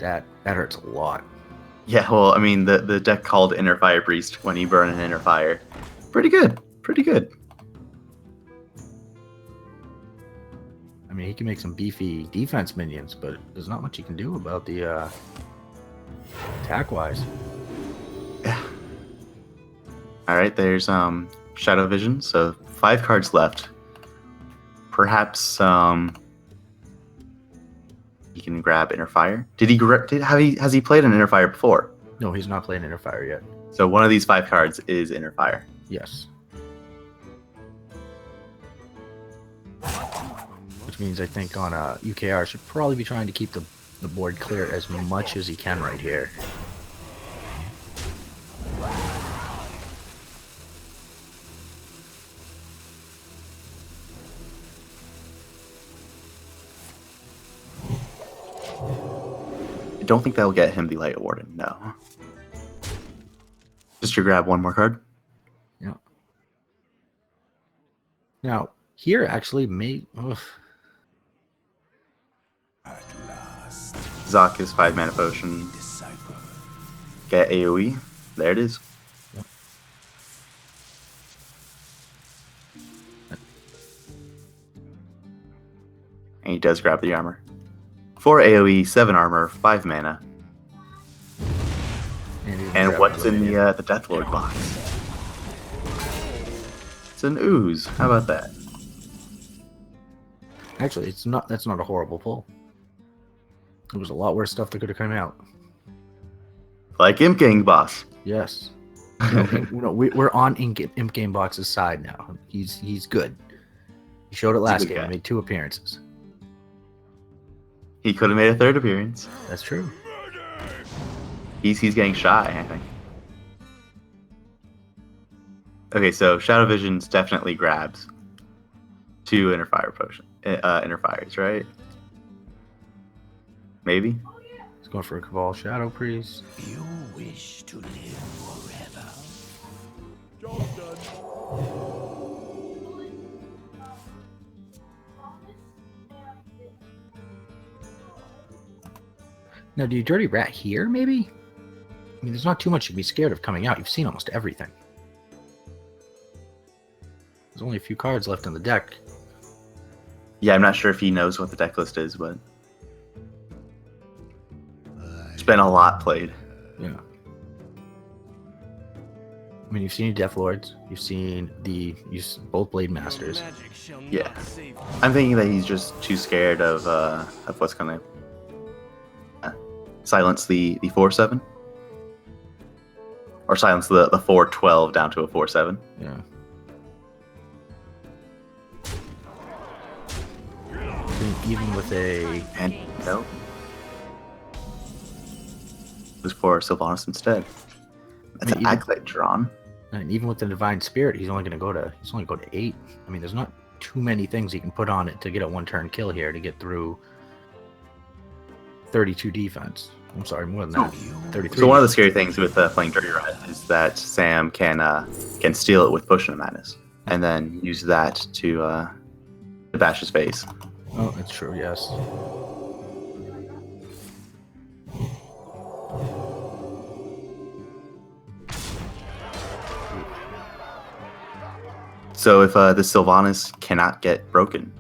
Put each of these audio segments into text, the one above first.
That hurts a lot. Yeah, well, I mean, the deck called Inner Fire Priest when you burn an Inner Fire. Pretty good. Pretty good. I mean, he can make some beefy defense minions, but there's not much he can do about the attack-wise. Yeah. All right, there's Shadow Vision, so 5 cards left. Perhaps he can grab Inner Fire. Has he played an Inner Fire before? No, he's not playing Inner Fire yet. So one of these 5 cards is Inner Fire. Yes. Which means I think on UKR should probably be trying to keep the board clear as much as he can right here. I don't think that'll get him the Light Warden, no. Just to grab one more card. Yeah. Now, here actually may... Ugh. Zaka's 5 mana potion. Get AoE. There it is. Yep. And he does grab the armor. 4 AoE, 7 armor, 5 mana. And what's in the Deathlord box? It's an ooze. How about that? Actually, that's not a horrible pull. There was a lot worse stuff that could have come out. Like Imp Gang boss. Yes. We're on Imp Game Box's side now. He's good. He showed it last game. He made 2 appearances. He could have made a 3rd appearance. That's true. He's getting shy, I think. Okay, so Shadow Visions definitely grabs 2 Inner Fire potion, Inner Fires, right? Maybe. He's going for a Cabal Shadow Priest. You wish to live forever. Job done. Now, do you Dirty Rat here, maybe? I mean, there's not too much you can be scared of coming out. You've seen almost everything. There's only a few cards left in the deck. Yeah, I'm not sure if he knows what the deck list is, but it's been a lot played. Yeah. I mean, you've seen Death Lords. You've seen both Blade Masters. Yeah. I'm thinking that he's just too scared of what's gonna silence the 4/7, or silence the 4/12 down to a 4/7. Yeah. Even with and no, it was for Sylvanas instead. That's an Acolyte drawn. And even with the Divine Spirit, he's only going to go to 8. I mean, there's not too many things he can put on it to get a 1-turn kill here to get through 32 defense. I'm sorry, more than that. 33. So one of the scary things with playing Dirty Rat is that Sam can steal it with Potion of Madness, and then use that to bash his face. Oh, that's true. Yes. So if the Sylvanas cannot get broken,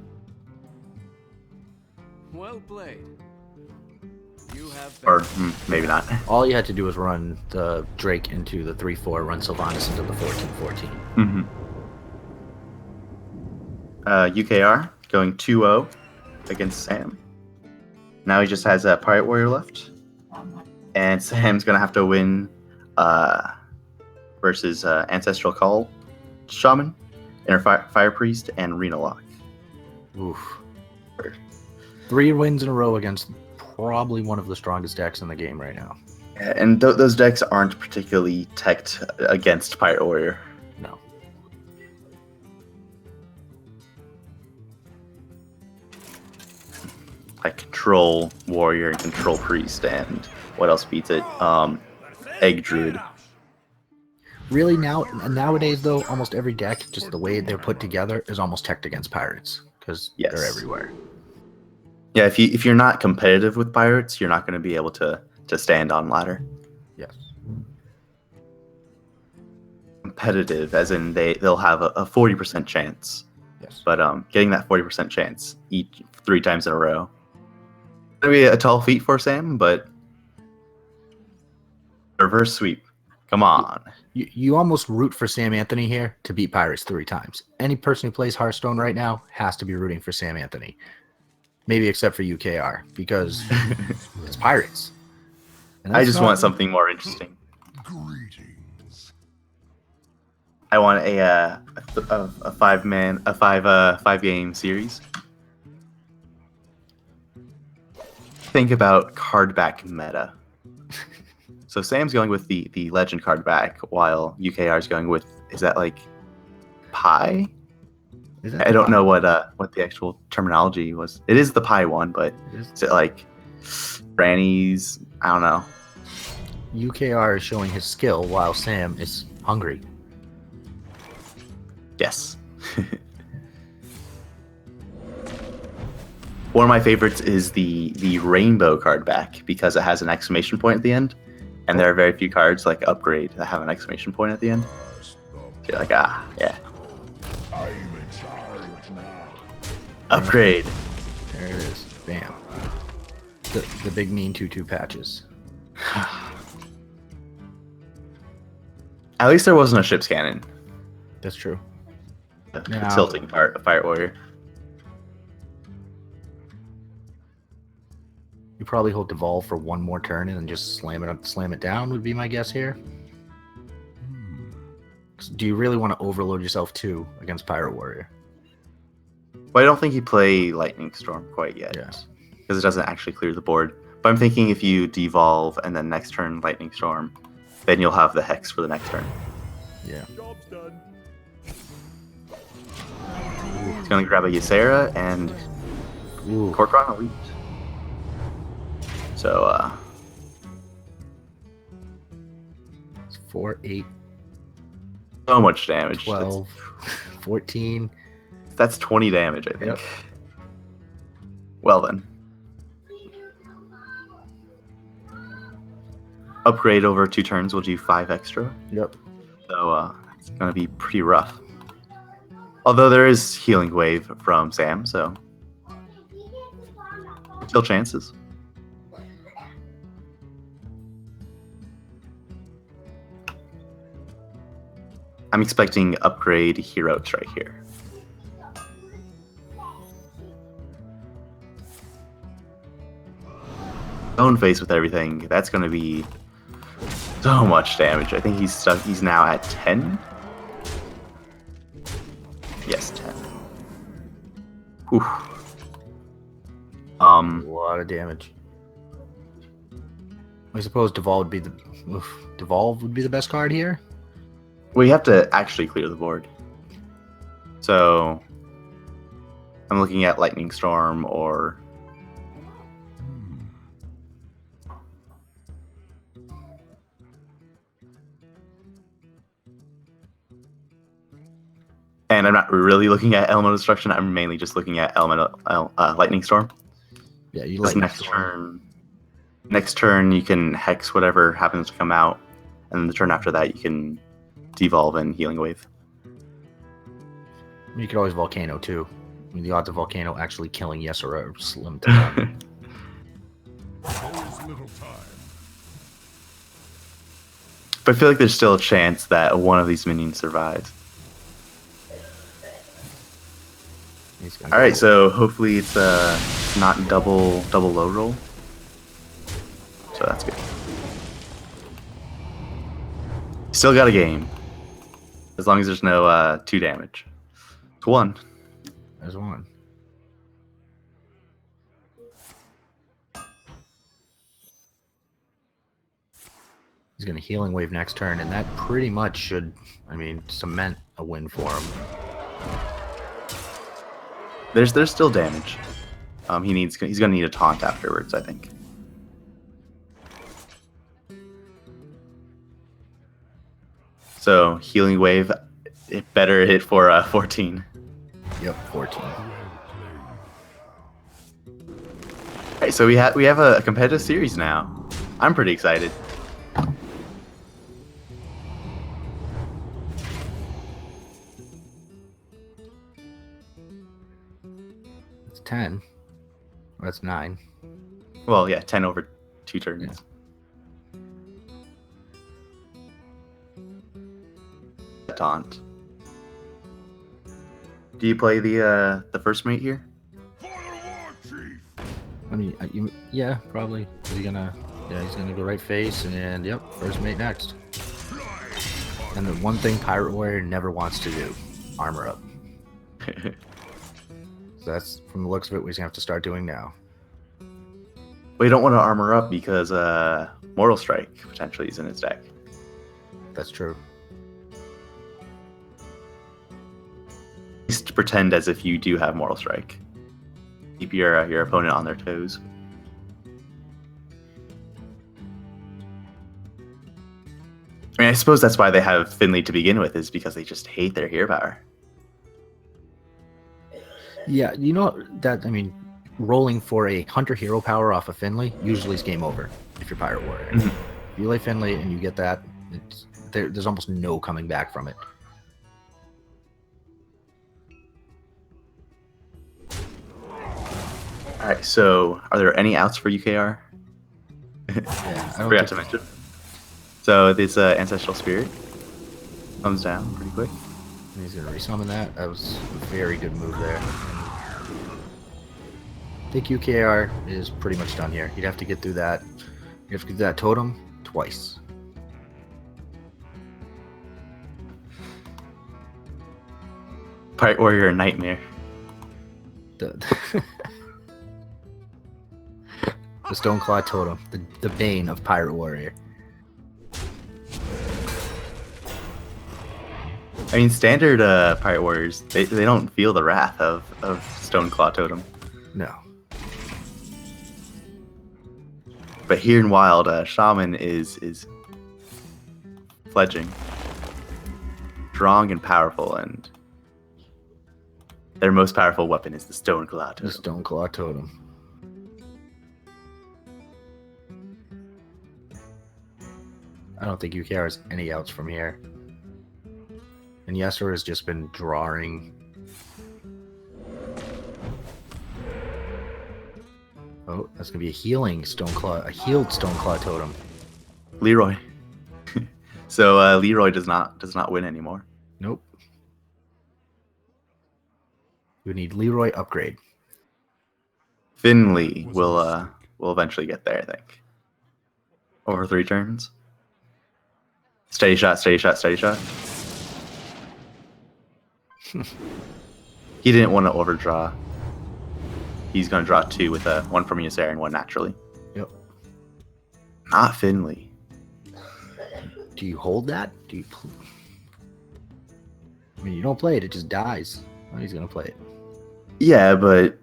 Well played. You have or maybe not. All you had to do was run the Drake into the 3/4, run Sylvanas into the 14/14. Mm-hmm. UKR going 2-0 against Sam. Now he just has a Pirate Warrior left, and Sam's gonna have to win versus Ancestral Call Shaman, Inner Fire Priest, and Rena Lock. Oof. 3 wins in a row against probably one of the strongest decks in the game right now. And those decks aren't particularly teched against Pirate Warrior. No. Like Control Warrior and Control Priest, and what else beats it? Egg Druid. Really, nowadays, though, almost every deck, just the way they're put together, is almost teched against pirates, because Yes. they're everywhere. Yeah, if you're not competitive with pirates, you're not going to be able to stand on ladder. Yes. Competitive, as in they'll have a 40% chance. Yes. But getting that 40% chance each 3 times in a row, gonna be a tall feat for Sam. But reverse sweep, come on. You almost root for Sam Anthony here to beat Pirates 3 times. Any person who plays Hearthstone right now has to be rooting for Sam Anthony. Maybe except for UKR, because it's Pirates. And I just want something more interesting. Greetings. I want a 5 game series. Think about card back meta. So Sam's going with the legend card back, while UKR is going with, is that like pie? I don't know what the actual terminology was. It is the pie one, but is it like grannies? I don't know. UKR is showing his skill while Sam is hungry. Yes. One of my favorites is the rainbow card back, because it has an exclamation point at the end, and there are very few cards like upgrade that have an exclamation point at the end. So you're like, yeah. I'm in charge now. Upgrade. There it is. Bam. The big mean 2/2 patches. At least there wasn't a ship's cannon. That's true. The No. tilting part of Pirate Warrior. You probably hold Devolve for one more turn and then just slam it down would be my guess here. Do you really want to overload yourself too against Pirate Warrior? Well, I don't think you play Lightning Storm quite yet. Yes. Because it doesn't actually clear the board. But I'm thinking if you devolve and then next turn Lightning Storm, then you'll have the Hex for the next turn. Yeah. Job's done. He's going to grab a Ysera and Corcoran Elite. So, It's 4, 8, so much damage. 12, 14. That's 20 damage, I think. Yep. Well then. Upgrade over 2 turns will do 5 extra. Yep. So it's going to be pretty rough. Although there is Healing Wave from Sam, so still chances. I'm expecting upgrade Heroics right here. Stone face with everything. That's going to be so much damage. I think he's stuck. He's now at 10. Yes, 10. Whew. A lot of damage. I suppose Devolve would be the best card here. We have to actually clear the board. So I'm looking at Lightning Storm or and I'm not really looking at Elemental Destruction. I'm mainly just looking at Lightning Storm. Yeah, you Because like next turn you can Hex whatever happens to come out, and then the turn after that you can devolve and Healing Wave. You could always Volcano too. I mean, the odds of Volcano actually killing Yesera are slim to none. There is little time. But I feel like there's still a chance that one of these minions survives. All right, so hopefully it's not double low roll. So that's good. Still got a game. As long as there's no 2 damage. It's 1. There's 1. He's going to Healing Wave next turn, and that pretty much should, cement a win for him. There's still damage. He's gonna need a taunt afterwards, I think. So Healing Wave, it better hit for 14. Yep, 14. Alright, so we have a competitive series now. I'm pretty excited. It's 10. Well, that's 9. Well, yeah, 10 over 2 turns. Taunt. Do you play the first mate here? For the war chief. I mean, yeah, probably. Is he gonna? Yeah, he's gonna go right face, and yep, first mate next. And the one thing Pirate Warrior never wants to do, armor up. So that's, from the looks of it, what he's gonna have to start doing now. Well, you don't want to armor up because Mortal Strike potentially is in his deck. That's true. Just pretend as if you do have Mortal Strike. Keep your opponent on their toes. I mean, I suppose that's why they have Finley to begin with, is because they just hate their hero power. Yeah, you know that. I mean, rolling for a Hunter hero power off of Finley usually is game over if you're Pirate Warrior. Mhm. If you lay Finley and you get that, there's almost no coming back from it. All right, so are there any outs for UKR? Yeah, I don't Forgot think- to mention. So this Ancestral Spirit comes down pretty quick. He's gonna resummon that. That was a very good move there. I think UKR is pretty much done here. You'd have to get through that. You have to get through that totem twice. Pirate Warrior Nightmare. The the Stoneclaw totem, the bane of Pirate Warrior. I mean, standard Pirate Warriors, they don't feel the wrath of Stoneclaw Totem. No. But here in Wild, Shaman is fledging. Strong and powerful, and their most powerful weapon is the Stoneclaw The Totem. Stoneclaw totem. I don't think UKR has any outs from here. And Yesser has just been drawing. Oh, that's gonna be a healing Stoneclaw, a healed Stoneclaw totem. Leroy. So Leroy does not win anymore. Nope. We need Leroy upgrade. Finley will eventually get there, I think. Over 3 turns. Steady shot, steady shot, steady shot. He didn't want to overdraw. He's going to draw 2 with one from Ysera and 1 naturally. Yep. Not Finley. Do you hold that? Do you? I mean, you don't play it; it just dies. Oh, he's gonna play it. Yeah, but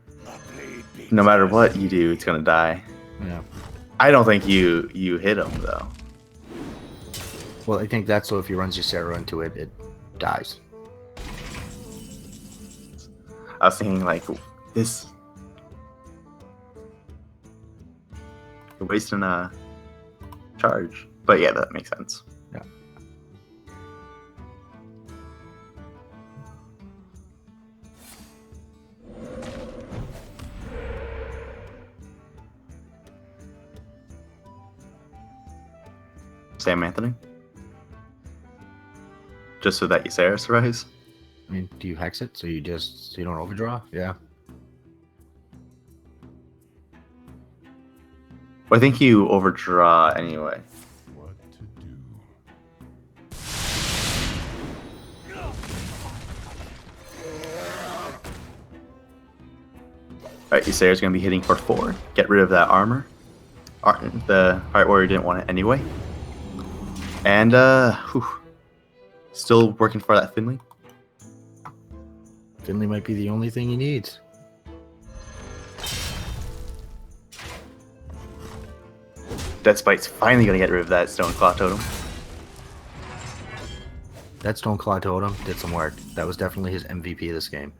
no matter what you do, it's going to die. Yeah. I don't think you hit him, though. Well, I think that's so. If he runs Ysera into it, it dies. I was thinking, like, this... You're wasting a charge. But yeah, that makes sense. Yeah. Sam Anthony? Just so that Ysera survives? I mean, do you hex it so you don't overdraw? Yeah. Well, I think you overdraw anyway. What to do? Alright, Ysera's going to be hitting for 4. Get rid of that armor. The Pirate Warrior didn't want it anyway. And, still working for that Finley. Finley might be the only thing he needs. Deathspite's finally going to get rid of that Stoneclaw Totem. That Stoneclaw totem did some work. That was definitely his MVP of this game.